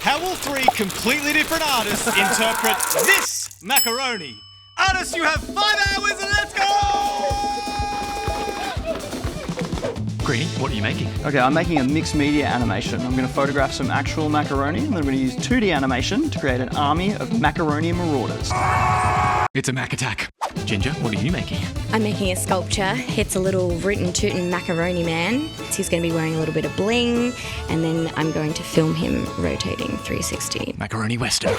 How will three completely different artists interpret this macaroni? Artists, you have 5 hours and let's go! Greaney, what are you making? Okay, I'm making a mixed media animation. I'm going to photograph some actual macaroni and then I'm going to use 2D animation to create an army of macaroni marauders. It's a Mac attack. Ginger, what are you making? I'm making a sculpture. It's a little rootin' tootin' macaroni man. He's going to be wearing a little bit of bling, and then I'm going to film him rotating 360. Macaroni Western.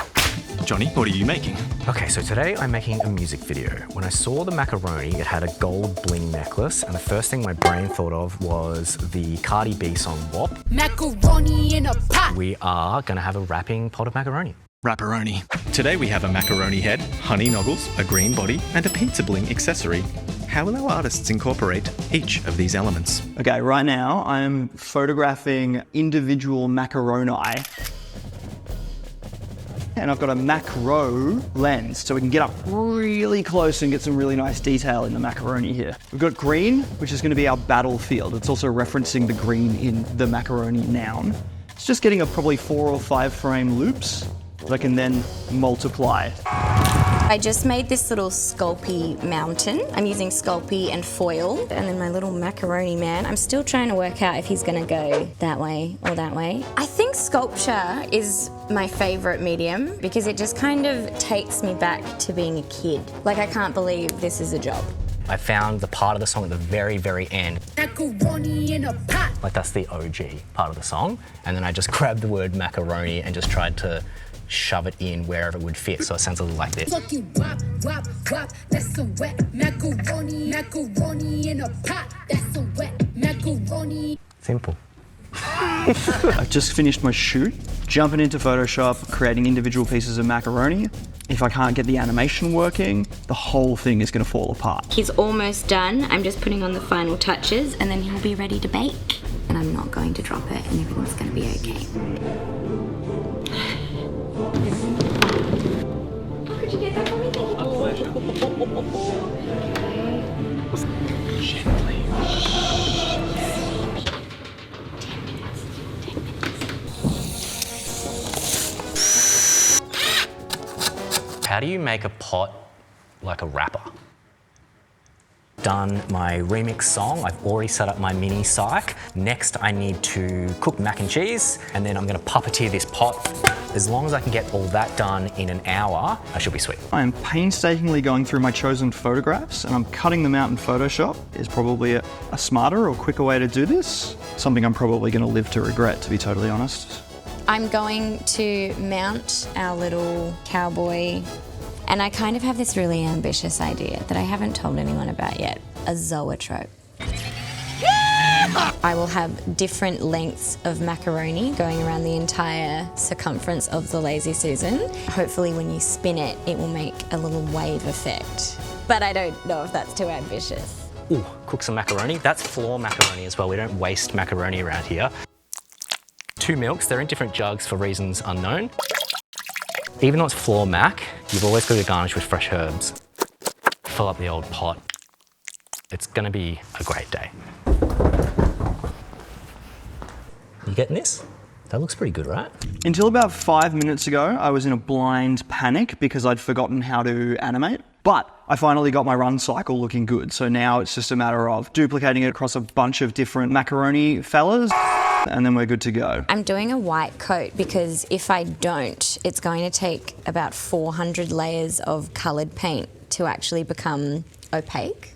Johnny, what are you making? Okay, so today I'm making a music video. When I saw the macaroni, it had a gold bling necklace, and the first thing my brain thought of was the Cardi B song WAP. Macaroni in a pot. We are going to have a wrapping pot of macaroni. Rapperoni. Today we have a macaroni head, honey noggles, a green body, and a pizza bling accessory. How will our artists incorporate each of these elements? Okay, right now I'm photographing individual macaroni. And I've got a macro lens, so we can get up really close and get some really nice detail in the macaroni here. We've got green, which is going to be our battlefield. It's also referencing the green in the macaroni noun. It's just getting a probably 4 or 5 frame loops that I can then multiply. I just made this little Sculpey mountain. I'm using Sculpey and foil. And then my little macaroni man, I'm still trying to work out if he's gonna go that way or that way. I think sculpture is my favorite medium because it just kind of takes me back to being a kid. Like, I can't believe this is a job. I found the part of the song at the very, very end. Macaroni in a pot. Like, that's the OG part of the song. And then I just grabbed the word macaroni and just tried to shove it in wherever it would fit, so it sounds a little like this. Fuck you, wop, wop, wop. That's some wet macaroni. Macaroni in a pot. That's some wet macaroni. Simple. I've just finished my shoot, jumping into Photoshop, creating individual pieces of macaroni. If I can't get the animation working, the whole thing is going to fall apart. He's almost done. I'm just putting on the final touches and then he'll be ready to bake. And I'm not going to drop it and everything's going to be okay. How could you get that for me? Thank you. A pleasure. Gently. How do you make a pot like a wrapper? Done my remix song. I've already set up my mini psych. Next, I need to cook mac and cheese, and then I'm gonna puppeteer this pot. As long as I can get all that done in an hour, I should be sweet. I am painstakingly going through my chosen photographs and I'm cutting them out in Photoshop. Is probably a smarter or quicker way to do this. Something I'm probably going to live to regret, to be totally honest. I'm going to mount our little cowboy, and I kind of have this really ambitious idea that I haven't told anyone about yet, a zoetrope. I will have different lengths of macaroni going around the entire circumference of the Lazy Susan. Hopefully when you spin it, it will make a little wave effect. But I don't know if that's too ambitious. Ooh, cook some macaroni. That's floor macaroni as well. We don't waste macaroni around here. 2 milks, they're in different jugs for reasons unknown. Even though it's floor mac, you've always got to garnish with fresh herbs. Fill up the old pot. It's gonna be a great day. You getting this? That looks pretty good, right? Until about 5 minutes ago, I was in a blind panic because I'd forgotten how to animate. But I finally got my run cycle looking good. So now it's just a matter of duplicating it across a bunch of different macaroni fellas, and then we're good to go. I'm doing a white coat because if I don't, it's going to take about 400 layers of coloured paint to actually become opaque.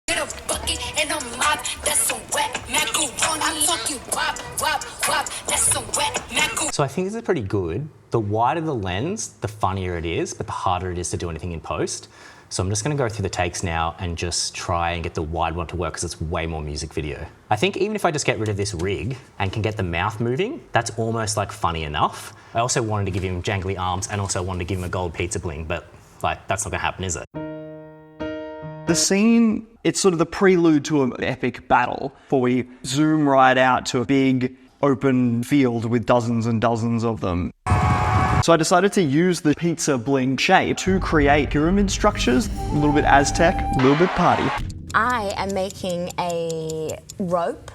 Get a bucket and a mop. That's some wet macaroni. I'm talking wop, wop, wop. That's some wet macaroni. So I think this is pretty good. The wider the lens, the funnier it is, but the harder it is to do anything in post. So I'm just gonna go through the takes now and just try and get the wide one to work because it's way more music video. I think even if I just get rid of this rig and can get the mouth moving, that's almost like funny enough. I also wanted to give him jangly arms and also wanted to give him a gold pizza bling, but like that's not gonna happen, is it? The scene, it's sort of the prelude to an epic battle before we zoom right out to a big open field with dozens and dozens of them. So I decided to use the pizza bling shape to create pyramid structures, a little bit Aztec, a little bit party. I am making a rope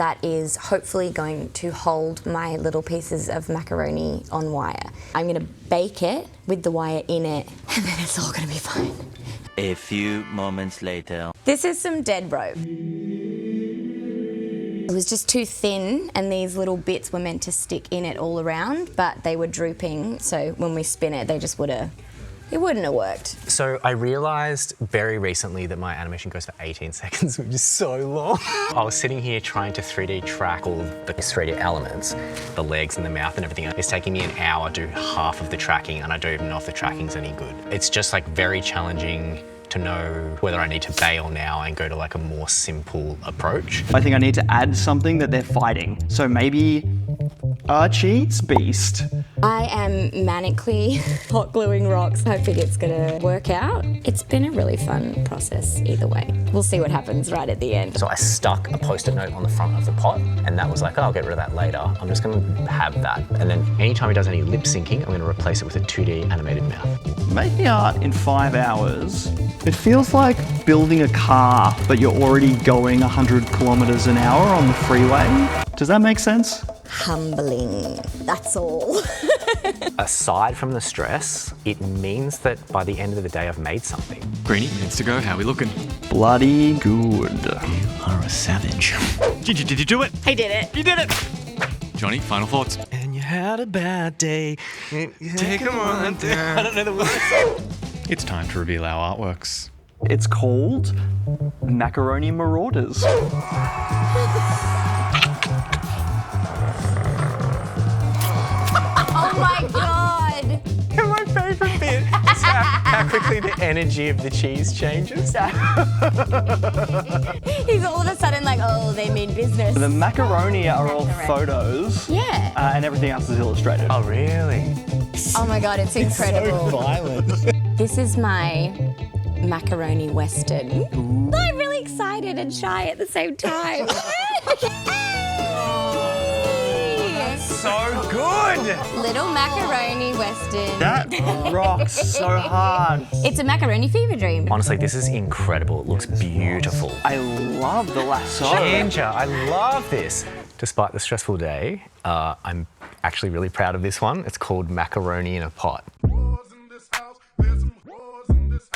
that is hopefully going to hold my little pieces of macaroni on wire. I'm gonna bake it with the wire in it, and then it's all gonna be fine. A few moments later. This is some dead rope. It was just too thin, and these little bits were meant to stick in it all around, but they were drooping, so when we spin it, it wouldn't have worked. So I realised very recently that my animation goes for 18 seconds, which is so long. I was sitting here trying to 3D track all of the 3D elements, the legs and the mouth and everything. It's taking me an hour to do half of the tracking, and I don't even know if the tracking's any good. It's just like very challenging to know whether I need to bail now and go to like a more simple approach. I think I need to add something that they're fighting. So maybe a cheats beast. I am manically hot gluing rocks, hoping it's gonna work out. It's been a really fun process either way. We'll see what happens right at the end. So I stuck a Post-it note on the front of the pot, and that was like, oh, I'll get rid of that later. I'm just gonna have that. And then anytime he does any lip syncing, I'm gonna replace it with a 2D animated mouth. Making art in 5 hours, it feels like building a car, but you're already going 100 kilometers an hour on the freeway. Does that make sense? Humbling, that's all. Aside from the stress, it means that by the end of the day, I've made something. Greaney, minutes to go. How are we looking? Bloody good. You are a savage. Ginger, did you do it? I did it. You did it! Johnny, final thoughts. And you had a bad day. Take a moment. I don't know the words. It's time to reveal our artworks. It's called Macaroni Marauders. Oh my God! My favourite bit is how quickly the energy of the cheese changes. He's all of a sudden like, oh, they mean business. The macaroni are all Macaroni. photos. Yeah. And everything else is illustrated. Oh, really? Oh my God, it's incredible. Violent. This is my macaroni western. I'm really excited and shy at the same time. So good! Little macaroni western. That rocks so hard. It's a macaroni fever dream. Honestly, this is incredible. It looks beautiful. I love the lasso. Ginger, I love this. Despite the stressful day, I'm actually really proud of this one. It's called Macaroni in a Pot.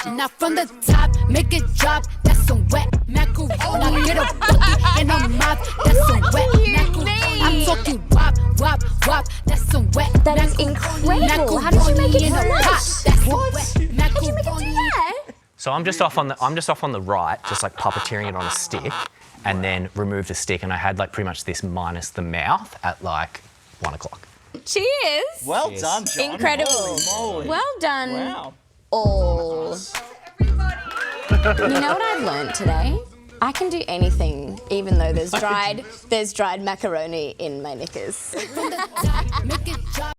Now from the top, make it drop. That's some wet macaroni. Now get a bucket in her mouth. That's some wet macaroni. I'm talking wop, wop, wop. That's some wet. That is incredible. How did you make it work? That's some wet macaroni. Yeah. So I'm just off on the right, just like puppeteering it on a stick, and then remove the stick, and I had like pretty much this minus the mouth at like 1 o'clock. Cheers. Well done, John. Incredible. Holy moly. Well done. Wow. All. You know what I've learned today? I can do anything, even though there's dried macaroni in my knickers. From the top, make it drop.